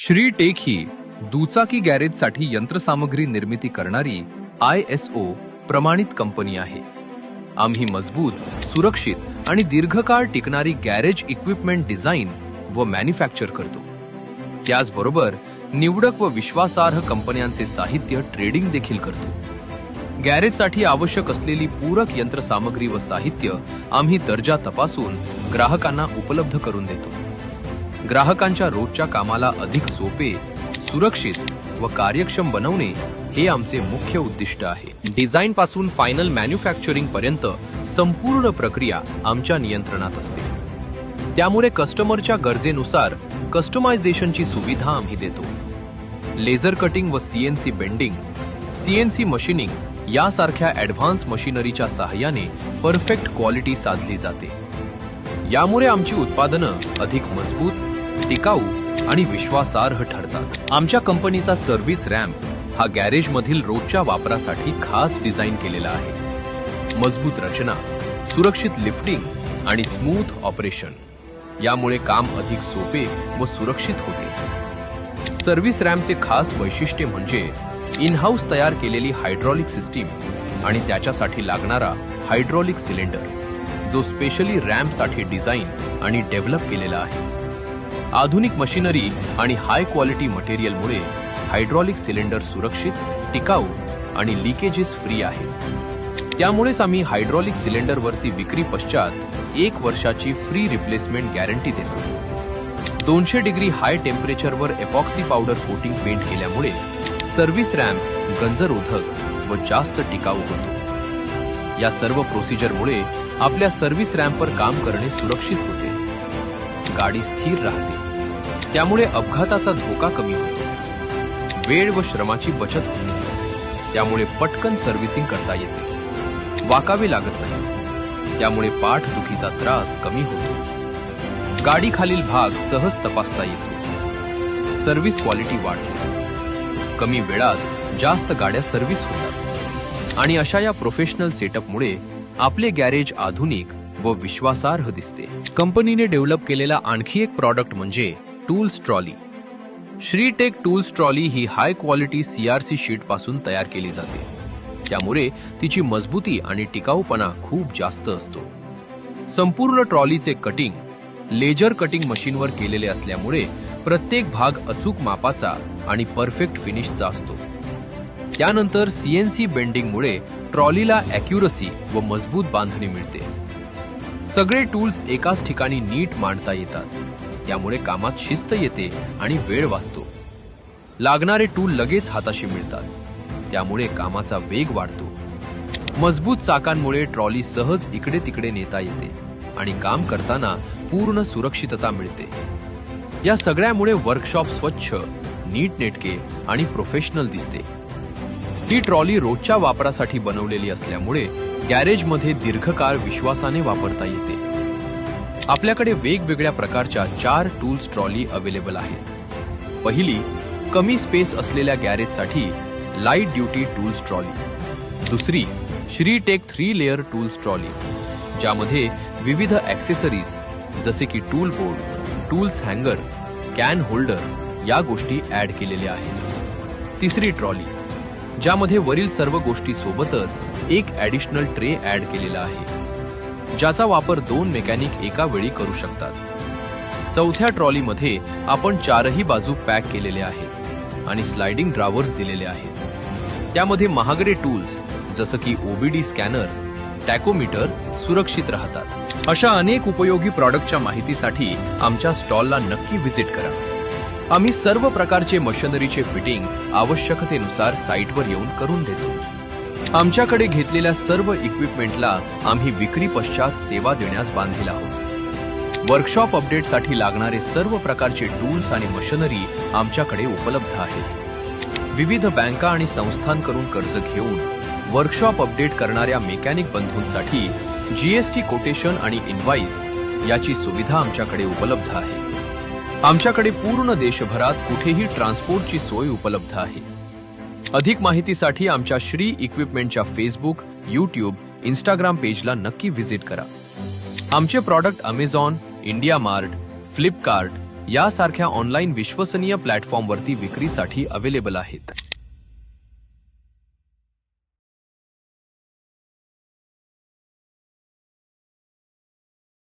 Shri take ही दुचाकी गॅरेजसाठी यंत्रसामग्री निर्मिती करणारी ISO प्रमाणित कंपनी आहे. आम्ही मजबूत, सुरक्षित आणि दीर्घकाळ टिकणारी गॅरेज इक्विपमेंट डिझाइन व मॅन्युफॅक्चर करतो. त्याचबरोबर निवडक व विश्वासार्ह कंपन्यांचे साहित्य ट्रेडिंग देखील करतो. गॅरेजसाठी आवश्यक असलेली पूरक यंत्रसामग्री व साहित्य आम्ही दर्जा तपासून ग्राहकांना उपलब्ध करून देतो. ग्राहकांच्या रोजच्या कामाला अधिक सोपे, सुरक्षित व कार्यक्षम बनवणे हे आमचे मुख्य उद्दिष्ट आहे. डिझाइन पासून फायनल मॅन्युफॅक्चरिंग पर्यंत संपूर्ण प्रक्रिया आमच्या नियंत्रणात असते. त्यामुळे कस्टमरच्या गरजेनुसार कस्टमायझेशनची सुविधा आम्ही देतो. लेझर कटिंग व CNC बेंडिंग, CNC मशीनिंग यासारख्या ॲडव्हान्स मशिनरीच्या सहाय्याने परफेक्ट क्वालिटी साधली जाते. यामुळे आमची उत्पादनं अधिक मजबूत, टिकाऊ आणि विश्वासार्ह ठरतात. आमच्या कंपनीचा सर्व्हिस रॅम्प हा गॅरेजमधील रोजच्या वापरासाठी खास डिझाइन केलेला आहे. मजबूत रचना, सुरक्षित लिफ्टिंग आणि स्मूथ ऑपरेशन यामुळे काम अधिक सोपे व सुरक्षित होते. सर्व्हिस रॅम्पचे खास वैशिष्ट्य म्हणजे इन हाऊस तयार केलेली हायड्रॉलिक सिस्टीम आणि त्याच्यासाठी लागणारा हायड्रॉलिक सिलेंडर, जो स्पेशली रॅम्पसाठी डिझाइन आणि डेव्हलप केलेला आहे. आधुनिक मशिनरी आणि हाय क्वालिटी मटेरियलमुळे हायड्रॉलिक सिलेंडर सुरक्षित, टिकाऊ आणि लिकेजेस फ्री आहे. त्यामुळेच आम्ही हायड्रॉलिक सिलेंडरवरती विक्री पश्चात 1 वर्षाची फ्री रिप्लेसमेंट गॅरंटी देतो. 200 डिग्री हाय टेम्परेचरवर एपॉक्सी पावडर कोटिंग पेंट केल्यामुळे सर्व्हिस रॅम्प गंजरोधक व जास्त टिकाऊ होतो. या सर्व प्रोसिजरमुळे आपल्या सर्व्हिस रॅम्पवर काम करणे सुरक्षित होते. गाडी स्थिर राहते, त्यामुळे अपघाताचा धोका कमी होतो. वेळ व श्रमाची बचत होते, त्यामुळे पटकन सर्व्हिसिंग करता येते. वाकावे लागत नाही, त्यामुळे पाठदुखीचा त्रास कमी होतो. गाडीखालील भाग सहज तपासता येतो. सर्व्हिस क्वालिटी वाढते. कमी वेळात जास्त गाड्या सर्व्हिस होतात. आणि अशा या प्रोफेशनल सेटअपमुळे आपले गॅरेज आधुनिक व विश्वासार्ह दिसते. कंपनीने डेव्हलप केलेला आणखी एक प्रॉडक्ट म्हणजे tools trolley. Shri tech tools trolley ही हाय क्वालिटी CRC शीट पासून तयार केली जाते. त्यामुळे तिची मजबूती आणि टिकाऊपणा खूप जास्त असतो. संपूर्ण ट्रॉलीचे कटिंग लेजर कटिंग मशीनवर केलेले असल्यामुळे प्रत्येक भाग अचूक मापाचा आणि परफेक्ट फिनिशचा असतो. त्यानंतर CNC बेंडिंगमुळे ट्रॉलीला ॲक्युरसी व मजबूत बांधणी मिळते. सगळे टूल्स एकाच ठिकाणी नीट मांडता येतात. त्यामुळे कामात शिस्त येते आणि वेळ वाचतो. लागणारे टूल लगेच हाताशी मिळतात. त्यामुळे कामाचा वेग वाढतो. मजबूत चाकांमुळे ट्रॉली सहज इकडे तिकडे नेता येते आणि काम करताना पूर्ण सुरक्षितता मिळते. या सगळ्यामुळे वर्कशॉप स्वच्छ, नीटनेटके आणि प्रोफेशनल दिसते. ही ट्रॉली रोजच्या वापरासाठी बनवलेली असल्यामुळे गॅरेजमध्ये दीर्घकाळ विश्वासाने वापरता येते. आपल्याकडे वेगवेगळ्या प्रकारच्या 4 टूल्स ट्रॉली अवेलेबल आहेत. पहिली, कमी स्पेस असलेल्या गॅरेजसाठी लाईट ड्युटी टूल्स ट्रॉली. दुसरी, Shri tech 3 layer tools trolley, ज्यामध्ये विविध ॲक्सेसरीज जसे की टूल बोर्ड, टूल्स हँगर, कॅन होल्डर या गोष्टी ॲड केलेल्या आहेत. तिसरी ट्रॉली, ज्यामध्ये वरील सर्व गोष्टी सोबतच एक ॲडिशनल ट्रे ॲड केलेला आहे, ज्याचा वापर 2 मेकॅनिक एका वेळी करू शकतात. चौथ्या ट्रॉलीमध्ये आपण 4ही बाजू पॅक केलेले आहेत आणि स्लायडिंग ड्रावर्स दिलेले आहेत. त्यामध्ये महागडे टूल्स जसं की OBD स्कॅनर, टॅकोमीटर सुरक्षित राहतात. अशा अनेक उपयोगी प्रॉडक्टच्या माहितीसाठी आमच्या स्टॉलला नक्की व्हिजिट करा. आम्ही सर्व प्रकारचे मशिनरीचे फिटिंग आवश्यकतेनुसार साईटवर येऊन करून देतो. आमच्याकडे घेतलेल्या सर्व इक्विपमेंटला आम्ही विक्री पश्चात सेवा देण्यास बांधील आहोत. वर्कशॉप अपडेटसाठी लागणारे सर्व प्रकारचे टूल्स आणि मशिनरी आमच्याकडे उपलब्ध आहेत. विविध बँका आणि संस्थांकडून कर्ज घेऊन वर्कशॉप अपडेट करणाऱ्या मेकॅनिक बंधूंसाठी GST कोटेशन आणि इनवाइस याची सुविधा आमच्याकडे उपलब्ध आहे. आमच्याकडे पूर्ण देशभरात कुठेही ट्रान्सपोर्टची सोय उपलब्ध आहे. अधिक माहितीसाठी आमच्या श्री इक्विपमेंटच्या फेसबुक, YouTube, Instagram पेजला नक्की व्हिजिट करा. आमचे product Amazon, India mart, Flipkart, यासारख्या ऑनलाईन विश्वसनीय प्लॅटफॉर्मवरती विक्रीसाठी अवेलेबल आहेत.